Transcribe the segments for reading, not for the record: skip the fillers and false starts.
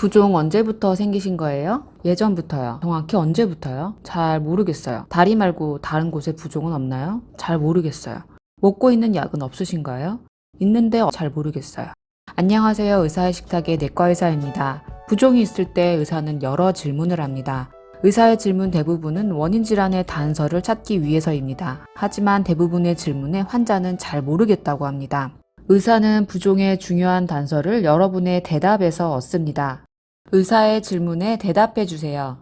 부종 언제부터 생기신 거예요? 예전부터요. 정확히 언제부터요? 잘 모르겠어요. 다리 말고 다른 곳에 부종은 없나요? 잘 모르겠어요. 먹고 있는 약은 없으신가요? 있는데 잘 모르겠어요. 안녕하세요. 의사의 식탁의 내과 의사입니다. 부종이 있을 때 의사는 여러 질문을 합니다. 의사의 질문 대부분은 원인 질환의 단서를 찾기 위해서입니다. 하지만 대부분의 질문에 환자는 잘 모르겠다고 합니다. 의사는 부종의 중요한 단서를 여러분의 대답에서 얻습니다. 의사의 질문에 대답해 주세요.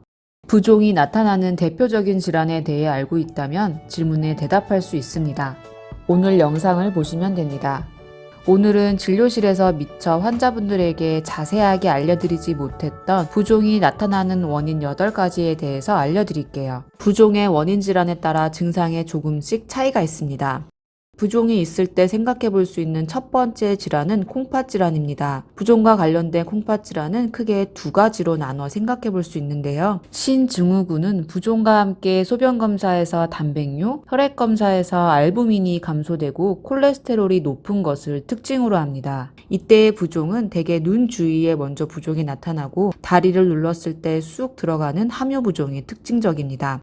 부종이 나타나는 대표적인 질환에 대해 알고 있다면 질문에 대답할 수 있습니다. 오늘 영상을 보시면 됩니다. 오늘은 진료실에서 미처 환자분들에게 자세하게 알려드리지 못했던 부종이 나타나는 원인 8가지에 대해서 알려드릴게요. 부종의 원인 질환에 따라 증상에 조금씩 차이가 있습니다. 부종이 있을 때 생각해 볼 수 있는 첫 번째 질환은 콩팥 질환입니다. 부종과 관련된 콩팥 질환은 크게 2가지로 나눠 생각해 볼 수 있는데요. 신증후군은 부종과 함께 소변 검사에서 단백뇨, 혈액 검사에서 알부민이 감소되고 콜레스테롤이 높은 것을 특징으로 합니다. 이때의 부종은 대개 눈 주위에 먼저 부종이 나타나고 다리를 눌렀을 때 쑥 들어가는 함유 부종이 특징적입니다.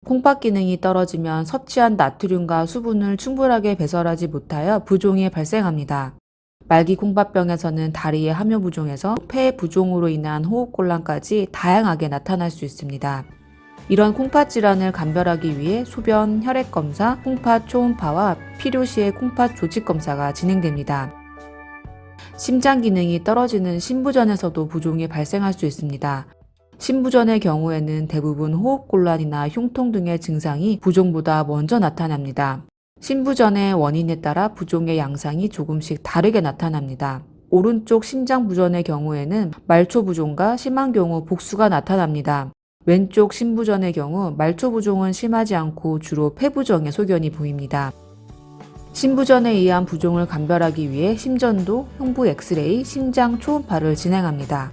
콩팥 기능이 떨어지면 섭취한 나트륨과 수분을 충분하게 배설하지 못하여 부종이 발생합니다. 말기 콩팥병에서는 다리의 함유 부종에서 폐 부종으로 인한 호흡곤란까지 다양하게 나타날 수 있습니다. 이런 콩팥 질환을 감별하기 위해 소변, 혈액 검사, 콩팥 초음파와 필요시에 콩팥 조직 검사가 진행됩니다. 심장 기능이 떨어지는 신부전에서도 부종이 발생할 수 있습니다. 신부전의 경우에는 대부분 호흡곤란이나 흉통 등의 증상이 부종보다 먼저 나타납니다. 신부전의 원인에 따라 부종의 양상이 조금씩 다르게 나타납니다. 오른쪽 심장부전의 경우에는 말초부종과 심한 경우 복수가 나타납니다. 왼쪽 신부전의 경우 말초부종은 심하지 않고 주로 폐부종의 소견이 보입니다. 신부전에 의한 부종을 감별하기 위해 심전도, 흉부 엑스레이, 심장 초음파를 진행합니다.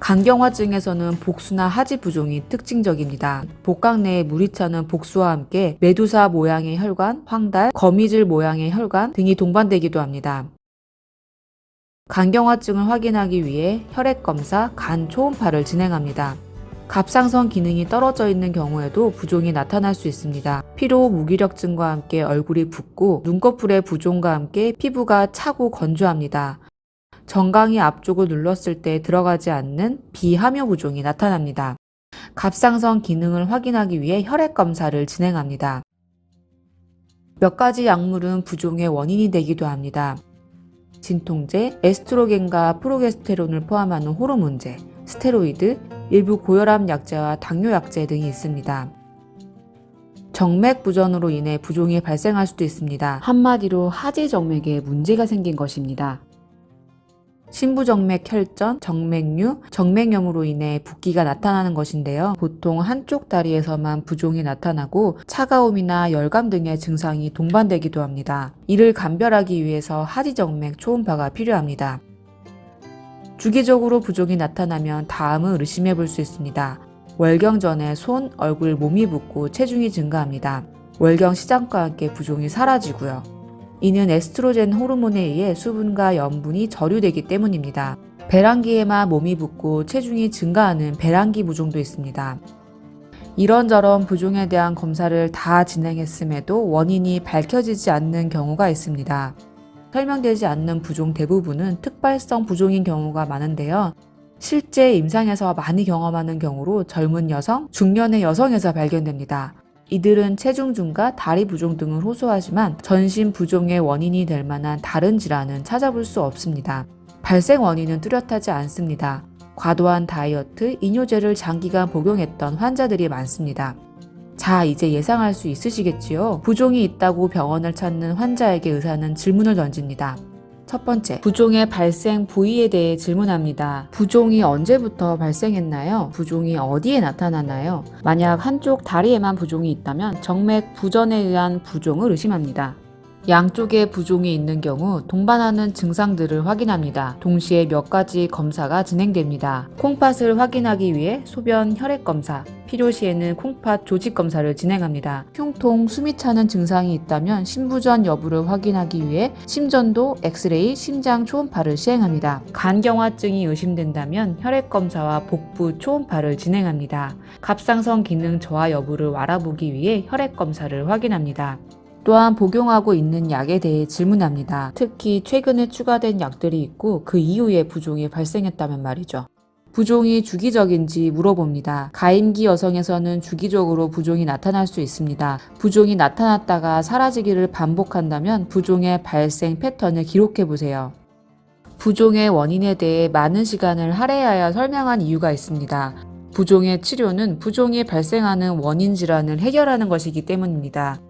간경화증에서는 복수나 하지 부종이 특징적입니다. 복강 내에 물이 차는 복수와 함께 메두사 모양의 혈관, 황달, 거미줄 모양의 혈관 등이 동반되기도 합니다. 간경화증을 확인하기 위해 혈액검사, 간 초음파를 진행합니다. 갑상선 기능이 떨어져 있는 경우에도 부종이 나타날 수 있습니다. 피로, 무기력증과 함께 얼굴이 붓고 눈꺼풀의 부종과 함께 피부가 차고 건조합니다. 정강이 앞쪽을 눌렀을 때 들어가지 않는 비함유 부종이 나타납니다. 갑상선 기능을 확인하기 위해 혈액 검사를 진행합니다. 몇 가지 약물은 부종의 원인이 되기도 합니다. 진통제, 에스트로겐과 프로게스테론을 포함하는 호르몬제, 스테로이드, 일부 고혈압 약제와 당뇨 약제 등이 있습니다. 정맥 부전으로 인해 부종이 발생할 수도 있습니다. 한마디로 하지 정맥에 문제가 생긴 것입니다. 신부정맥 혈전, 정맥류, 정맥염으로 인해 붓기가 나타나는 것인데요. 보통 한쪽 다리에서만 부종이 나타나고 차가움이나 열감 등의 증상이 동반되기도 합니다. 이를 감별하기 위해서 하지정맥 초음파가 필요합니다. 주기적으로 부종이 나타나면 다음을 의심해 볼 수 있습니다. 월경 전에 손, 얼굴, 몸이 붓고 체중이 증가합니다. 월경 시작과 함께 부종이 사라지고요. 이는 에스트로겐 호르몬에 의해 수분과 염분이 저류되기 때문입니다. 배란기에만 몸이 붓고 체중이 증가하는 배란기 부종도 있습니다. 이런저런 부종에 대한 검사를 다 진행했음에도 원인이 밝혀지지 않는 경우가 있습니다. 설명되지 않는 부종 대부분은 특발성 부종인 경우가 많은데요. 실제 임상에서 많이 경험하는 경우로 젊은 여성, 중년의 여성에서 발견됩니다. 이들은 체중 증가, 다리 부종 등을 호소하지만 전신 부종의 원인이 될 만한 다른 질환은 찾아볼 수 없습니다. 발생 원인은 뚜렷하지 않습니다. 과도한 다이어트, 이뇨제를 장기간 복용했던 환자들이 많습니다. 자, 이제 예상할 수 있으시겠지요? 부종이 있다고 병원을 찾는 환자에게 의사는 질문을 던집니다. 첫 번째, 부종의 발생 부위에 대해 질문합니다. 부종이 언제부터 발생했나요? 부종이 어디에 나타나나요? 만약 한쪽 다리에만 부종이 있다면 정맥 부전에 의한 부종을 의심합니다. 양쪽에 부종이 있는 경우 동반하는 증상들을 확인합니다. 동시에 몇 가지 검사가 진행됩니다. 콩팥을 확인하기 위해 소변 혈액 검사, 필요시에는 콩팥 조직 검사를 진행합니다. 흉통, 숨이 차는 증상이 있다면 심부전 여부를 확인하기 위해 심전도, 엑스레이, 심장 초음파를 시행합니다. 간경화증이 의심된다면 혈액 검사와 복부 초음파를 진행합니다. 갑상선 기능 저하 여부를 알아보기 위해 혈액 검사를 확인합니다. 또한 복용하고 있는 약에 대해 질문합니다. 특히 최근에 추가된 약들이 있고 그 이후에 부종이 발생했다면 말이죠. 부종이 주기적인지 물어봅니다. 가임기 여성에서는 주기적으로 부종이 나타날 수 있습니다. 부종이 나타났다가 사라지기를 반복한다면 부종의 발생 패턴을 기록해 보세요. 부종의 원인에 대해 많은 시간을 할애하여 설명한 이유가 있습니다. 부종의 치료는 부종이 발생하는 원인 질환을 해결하는 것이기 때문입니다.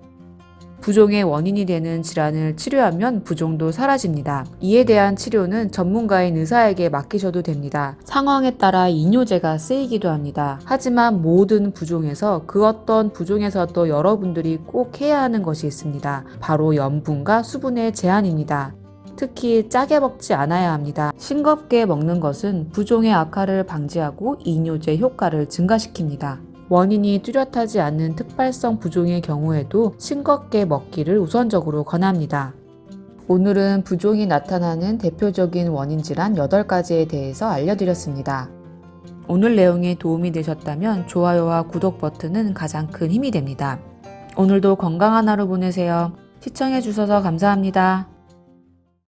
부종의 원인이 되는 질환을 치료하면 부종도 사라집니다. 이에 대한 치료는 전문가인 의사에게 맡기셔도 됩니다. 상황에 따라 이뇨제가 쓰이기도 합니다. 하지만 모든 부종에서 그 어떤 부종에서도 여러분들이 꼭 해야 하는 것이 있습니다. 바로 염분과 수분의 제한입니다. 특히 짜게 먹지 않아야 합니다. 싱겁게 먹는 것은 부종의 악화를 방지하고 이뇨제 효과를 증가시킵니다. 원인이 뚜렷하지 않은 특발성 부종의 경우에도 싱겁게 먹기를 우선적으로 권합니다. 오늘은 부종이 나타나는 대표적인 원인 질환 8가지에 대해서 알려드렸습니다. 오늘 내용이 도움이 되셨다면 좋아요와 구독 버튼은 가장 큰 힘이 됩니다. 오늘도 건강한 하루 보내세요. 시청해주셔서 감사합니다.